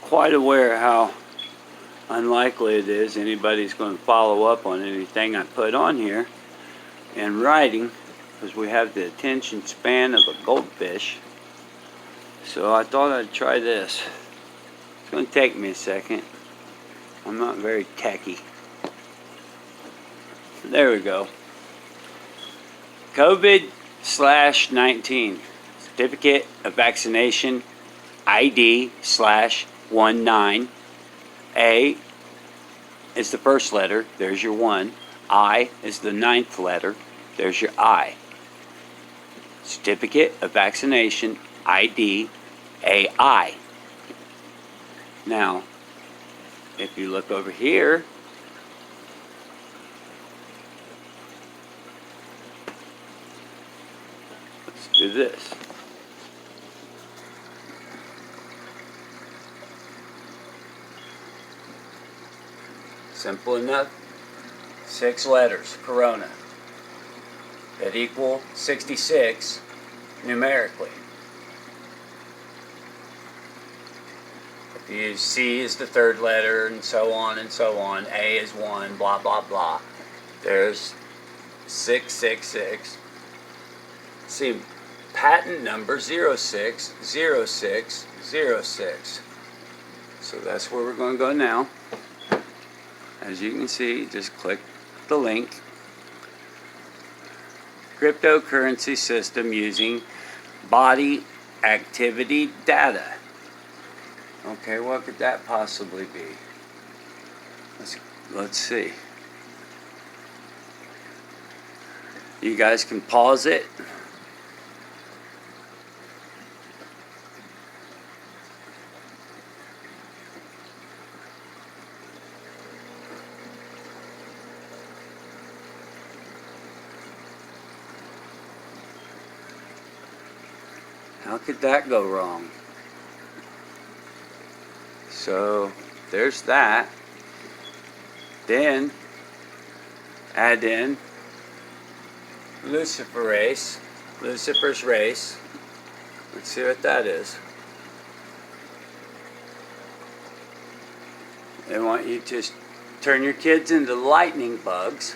quite aware how unlikely it is anybody's going to follow up on anything I put on here in writing, because we have the attention span of a goldfish. So I thought I'd try this. It's going to take me a second. I'm not very techy. There we go. COVID/19 certificate of vaccination ID/19. A is the first letter, there's your 1. I is the 9th letter, there's your I. Certificate of vaccination ID AI. Now, if you look over here, let's do this. Simple enough. 6 letters, Corona, that equal 66 numerically. If you use C is the 3rd letter, and so on and so on. A is 1, blah, blah, blah. There's 666. See, patent number 060606. So that's where we're going to go now. As you can see, just click the link. Cryptocurrency system using body activity data. Okay, what could that possibly be? Let's see. You guys can pause it. How could that go wrong? So there's that. Then add in Luciferase, Lucifer's race. Let's see what that is. They want you to turn your kids into lightning bugs.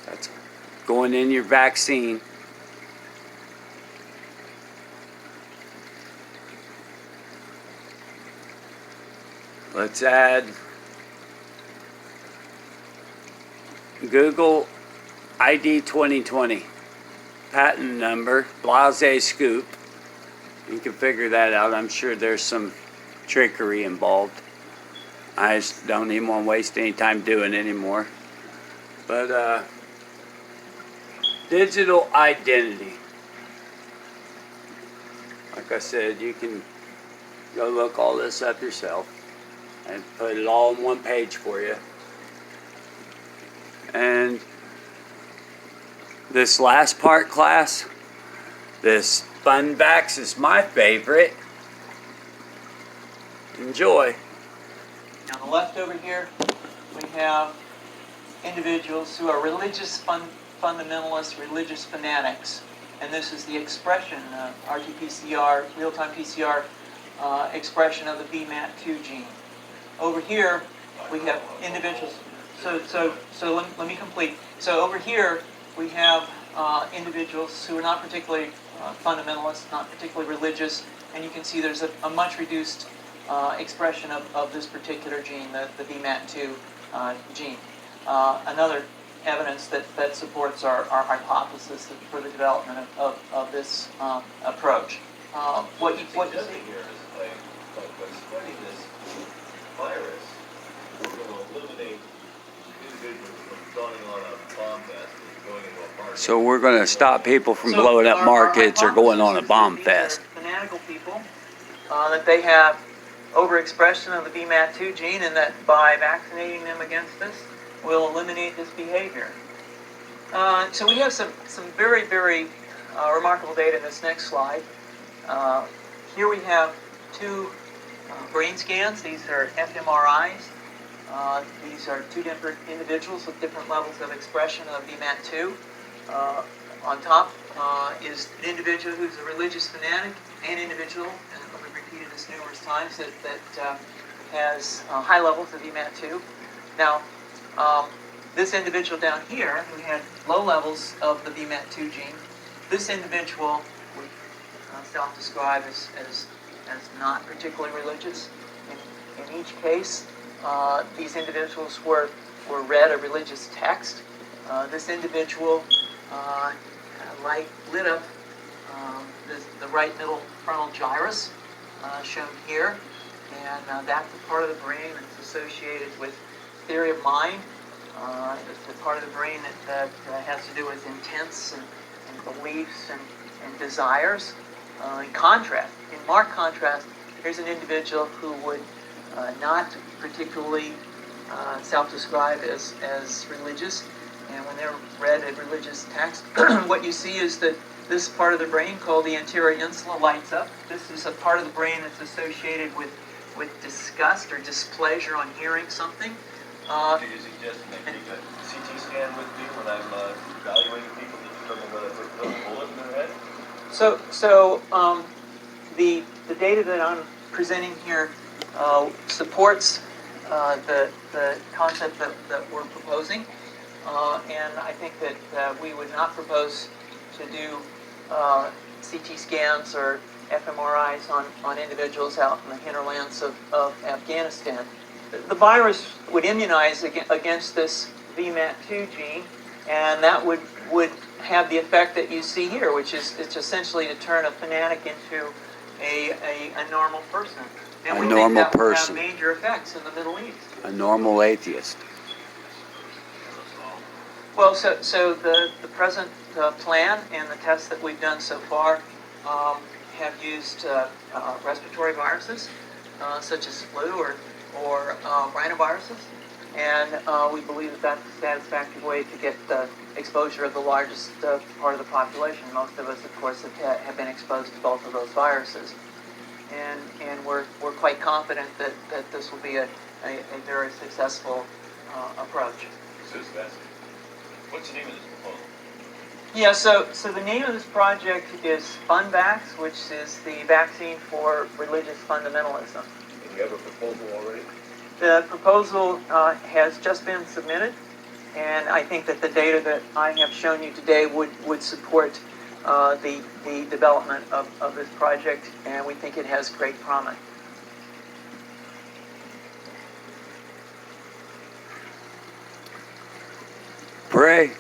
That's going in your vaccine. Let's add Google ID 2020, patent number, Blase Scoop. You can figure that out. I'm sure there's some trickery involved. I just don't even want to waste any time doing it anymore. But digital identity. Like I said, you can go look all this up yourself and put it all on one page for you. And this last part, class, this fun vax is my favorite. Enjoy. On the left over here, we have individuals who are religious fundamentalists, religious fanatics. And this is the expression, RT-PCR, real-time PCR expression of the VMAT2 gene. Over here, we have individuals. So let me complete. So over here, we have individuals who are not particularly fundamentalist, not particularly religious, and you can see there's a much reduced expression of this particular gene, the VMAT2 gene. Another evidence that supports our hypothesis for the development of this approach. What you see here is by spreading this virus, we're going to eliminate individuals from going on a bomb fest and going into a market. So we're going to stop people from blowing up markets or going on a bomb fest. Fanatical people, that they have overexpression of the VMAT2 gene, and that by vaccinating them against this, will eliminate this behavior. So we have some very, very remarkable data in this next slide. Here we have 2 brain scans. These are fMRIs. These are 2 different individuals with different levels of expression of VMAT2. On top is an individual who's a religious fanatic, an individual, and let me repeat repeated this numerous times, that has high levels of VMAT2. Now, this individual down here who had low levels of the VMAT2 gene, this individual would self-describe as not particularly religious. In each case, these individuals were read a religious text. This individual lit up the right middle frontal gyrus, shown here, and that's the part of the brain that's associated with theory of mind. It's the part of the brain that has to do with intents and beliefs and desires. In marked contrast, here's an individual who would not particularly self-describe as religious, and when they're read a religious text, what you see is that this part of the brain called the anterior insula lights up. This is a part of the brain that's associated with disgust or displeasure on hearing something. Do you suggest that they take a CT scan with me when I'm evaluating people to determine whether they put a bullet in their head? So the data that I'm presenting here supports the concept that we're proposing, and I think that we would not propose to do CT scans or fMRIs on individuals out in the hinterlands of Afghanistan. The virus would immunize against this VMAT2 gene, and that would have the effect that you see here, which is it's essentially to turn a fanatic into a normal person. And we think that will have major effects in the Middle East. A normal atheist. Well, so the present plan and the tests that we've done so far have used respiratory viruses, such as flu or rhinoviruses, and we believe that that's a satisfactory way to get exposure of the largest part of the population. Most of us, of course, have been exposed to both of those viruses, and we're quite confident that this will be a very successful approach. What's the name of this proposal? Yeah, so the name of this project is FunVax, which is the vaccine for religious fundamentalism. And you have a proposal already? The proposal has just been submitted, and I think that the data that I have shown you today would support the development of this project, and we think it has great promise. Pray.